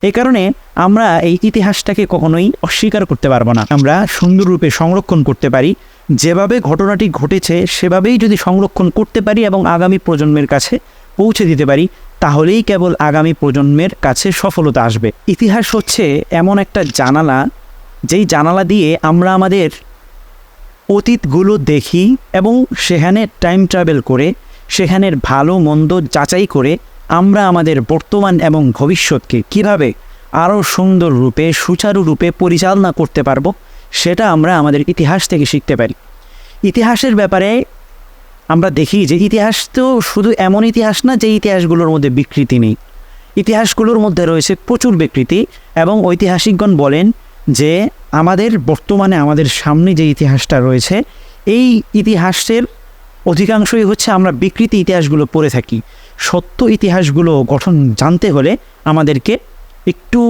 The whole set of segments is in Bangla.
এই কারণে আমরা এই ইতিহাসটাকে কখনোই অস্বীকার করতে পারবো না। আমরা সুন্দররূপে সংরক্ষণ করতে পারি, যেভাবে ঘটনাটি ঘটেছে সেভাবেই যদি সংরক্ষণ করতে পারি এবং আগামী প্রজন্মের কাছে পৌঁছে দিতে পারি, তাহলেই কেবল আগামী প্রজন্মের কাছে সফলতা আসবে। ইতিহাস হচ্ছে এমন একটা জানালা, যেই জানালা দিয়ে আমরা আমাদের অতীতগুলো দেখি এবং সেখানে টাইম ট্রাভেল করে সেখানের ভালো মন্দ যাচাই করে আমরা আমাদের বর্তমান এবং ভবিষ্যৎকে কিভাবে আরও সুন্দর রূপে সুচারুরূপে পরিচালনা করতে পারবো, সেটা আমরা আমাদের ইতিহাস থেকে শিখতে পারি। ইতিহাসের ব্যাপারে আমরা দেখি যে ইতিহাস তো শুধু এমন ইতিহাস না যে ইতিহাসগুলোর মধ্যে বিকৃতি নেই। ইতিহাসগুলোর মধ্যে রয়েছে প্রচুর বিকৃতি এবং ঐতিহাসিকগণ বলেন যে আমাদের বর্তমানে আমাদের সামনে যে ইতিহাসটা রয়েছে, এই ইতিহাসের অধিকাংশই হচ্ছে আমরা বিকৃতি ইতিহাসগুলো পড়ে থাকি। সত্য ইতিহাসগুলো গঠন জানতে হলে আমাদেরকে একটু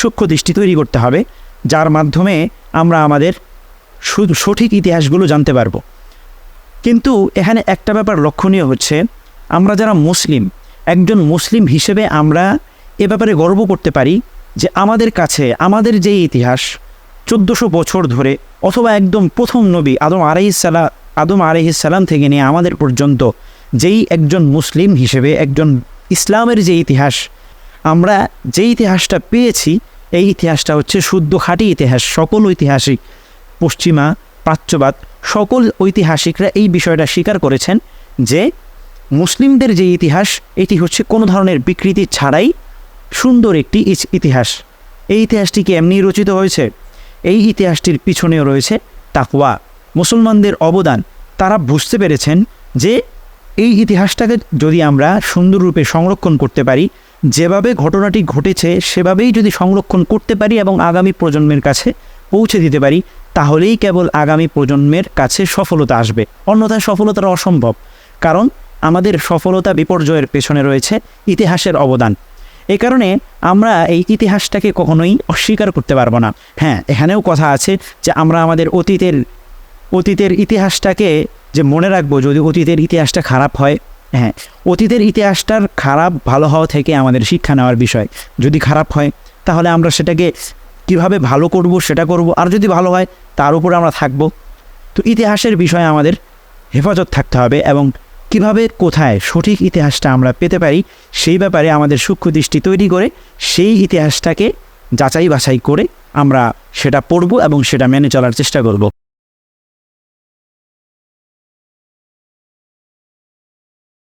সূক্ষ্ম দৃষ্টি তৈরি করতে হবে, যার মাধ্যমে আমরা আমাদের সঠিক ইতিহাসগুলো জানতে পারবো। কিন্তু এখানে একটা ব্যাপার লক্ষণীয় হচ্ছে, আমরা যারা মুসলিম, একজন মুসলিম হিসেবে আমরা এ ব্যাপারে গর্ব করতে পারি যে আমাদের কাছে আমাদের যেই ইতিহাস 1400 বছর ধরে, অথবা একদম প্রথম নবী আদম আলাইহিসসালাম থেকে নিয়ে আমাদের পর্যন্ত যেই একজন মুসলিম হিসেবে একজন ইসলামের যে ইতিহাস, আমরা যেই ইতিহাসটা পেয়েছি, এই ইতিহাসটা হচ্ছে শুদ্ধ খাঁটি ইতিহাস। সকল ঐতিহাসিক, পশ্চিমা, প্রাচ্যবাদ, সকল ঐতিহাসিকরা এই বিষয়টা স্বীকার করেছেন যে মুসলিমদের যে ইতিহাস, এটি হচ্ছে কোনো ধরনের বিকৃতি ছাড়াই সুন্দর একটি ইতিহাস। এই ইতিহাসটি কি এমনি রচিত হয়েছে? এই ইতিহাসটির পিছনেও রয়েছে তাকওয়া, মুসলমানদের অবদান। তারা বুঝতে পেরেছেন যে এই ইতিহাসটাকে যদি আমরা সুন্দররূপে সংরক্ষণ করতে পারি, যেভাবে ঘটনাটি ঘটেছে সেভাবেই যদি সংরক্ষণ করতে পারি এবং আগামী প্রজন্মের কাছে পৌঁছে দিতে পারি, তাহলেই কেবল আগামী প্রজন্মের কাছে সফলতা আসবে। অন্যথায় সফলতাটা অসম্ভব, কারণ আমাদের সফলতা বিপর্যয়ের পেছনে রয়েছে ইতিহাসের অবদান। এই কারণে আমরা এই ইতিহাসটাকে কখনোই অস্বীকার করতে পারবো না। হ্যাঁ, এখানেও কথা আছে যে আমরা আমাদের অতীতের ইতিহাসটাকে যে মনে রাখবো, যদি অতীতের ইতিহাসটা খারাপ হয়। হ্যাঁ, অতীতের ইতিহাসটার খারাপ ভালো হওয়া থেকে আমাদের শিক্ষা নেওয়ার বিষয়। যদি খারাপ হয় তাহলে আমরা সেটাকে কিভাবে ভালো করব সেটা করব, আর যদি ভালো হয় তার উপরে আমরা থাকব। তো ইতিহাসের বিষয়ে আমাদের হেফাজত থাকতে হবে এবং কিভাবে কোথায় সঠিক ইতিহাসটা আমরা পেতে পারি সেই ব্যাপারে আমাদের সূক্ষ্ম দৃষ্টি তৈরি করে সেই ইতিহাসটাকে যাচাই বাছাই করে আমরা সেটা পড়ব এবং সেটা মেনে চলার চেষ্টা করব।